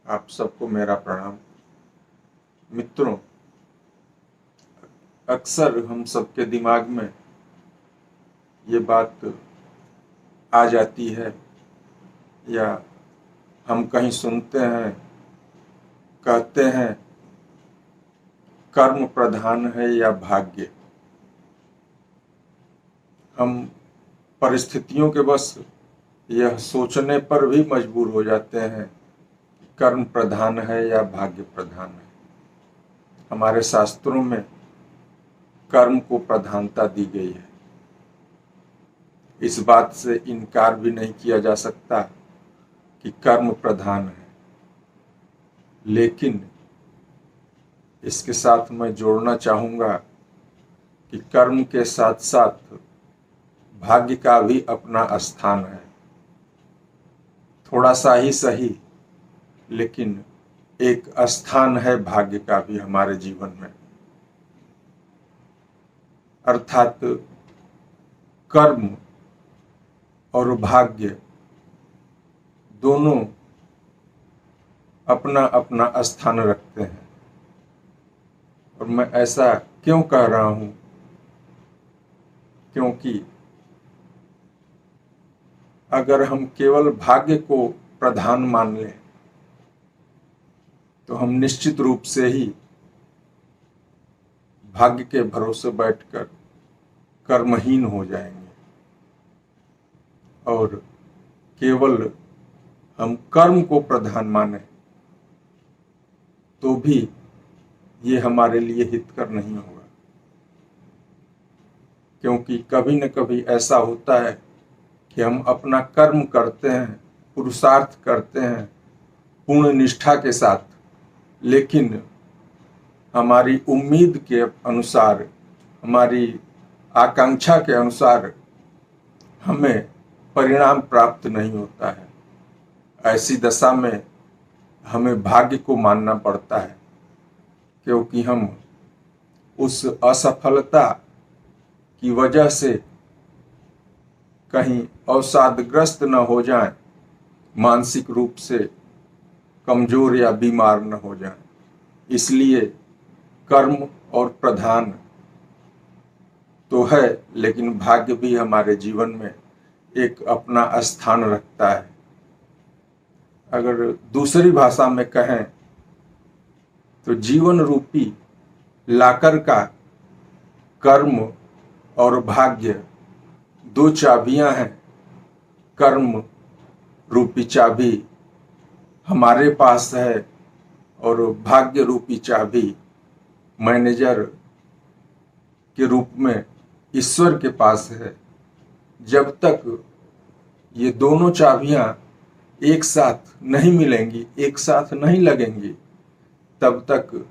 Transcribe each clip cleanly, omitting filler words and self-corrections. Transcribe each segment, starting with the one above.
आप सबको मेरा प्रणाम। मित्रों, अक्सर हम सबके दिमाग में ये बात आ जाती है या हम कहीं सुनते हैं, कहते हैं कर्म प्रधान है या भाग्य। हम परिस्थितियों के बस यह सोचने पर भी मजबूर हो जाते हैं कर्म प्रधान है या भाग्य प्रधान है। हमारे शास्त्रों में कर्म को प्रधानता दी गई है। इस बात से इनकार भी नहीं किया जा सकता कि कर्म प्रधान है, लेकिन इसके साथ मैं जोड़ना चाहूँगा कि कर्म के साथ साथ भाग्य का भी अपना स्थान है। थोड़ा सा ही सही, लेकिन एक स्थान है भाग्य का भी हमारे जीवन में। अर्थात कर्म और भाग्य दोनों अपना अपना स्थान रखते हैं। और मैं ऐसा क्यों कह रहा हूं? क्योंकि अगर हम केवल भाग्य को प्रधान मान लें तो हम निश्चित रूप से ही भाग्य के भरोसे बैठकर कर्महीन हो जाएंगे। और केवल हम कर्म को प्रधान माने तो भी ये हमारे लिए हितकर नहीं होगा, क्योंकि कभी न कभी ऐसा होता है कि हम अपना कर्म करते हैं, पुरुषार्थ करते हैं पूर्ण निष्ठा के साथ, लेकिन हमारी उम्मीद के अनुसार, हमारी आकांक्षा के अनुसार हमें परिणाम प्राप्त नहीं होता है। ऐसी दशा में हमें भाग्य को मानना पड़ता है, क्योंकि हम उस असफलता की वजह से कहीं अवसादग्रस्त न हो जाएं, मानसिक रूप से कमजोर या बीमार न हो जाएं। इसलिए कर्म और प्रधान तो है, लेकिन भाग्य भी हमारे जीवन में एक अपना स्थान रखता है। अगर दूसरी भाषा में कहें तो जीवन रूपी लाकर का कर्म और भाग्य दो चाबियां हैं। कर्म रूपी चाबी हमारे पास है और भाग्य रूपी चाबी मैनेजर के रूप में ईश्वर के पास है। जब तक ये दोनों चाबियां एक साथ नहीं मिलेंगी, एक साथ नहीं लगेंगी, तब तक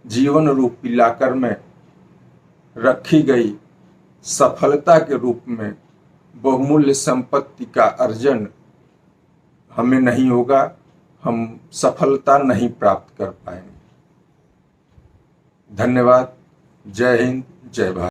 जीवन रूपी लाकर में रखी गई सफलता के रूप में बहुमूल्य संपत्ति का अर्जन हमें नहीं होगा। हम सफलता नहीं प्राप्त कर पाएंगे। धन्यवाद। जय हिंद, जय भारत।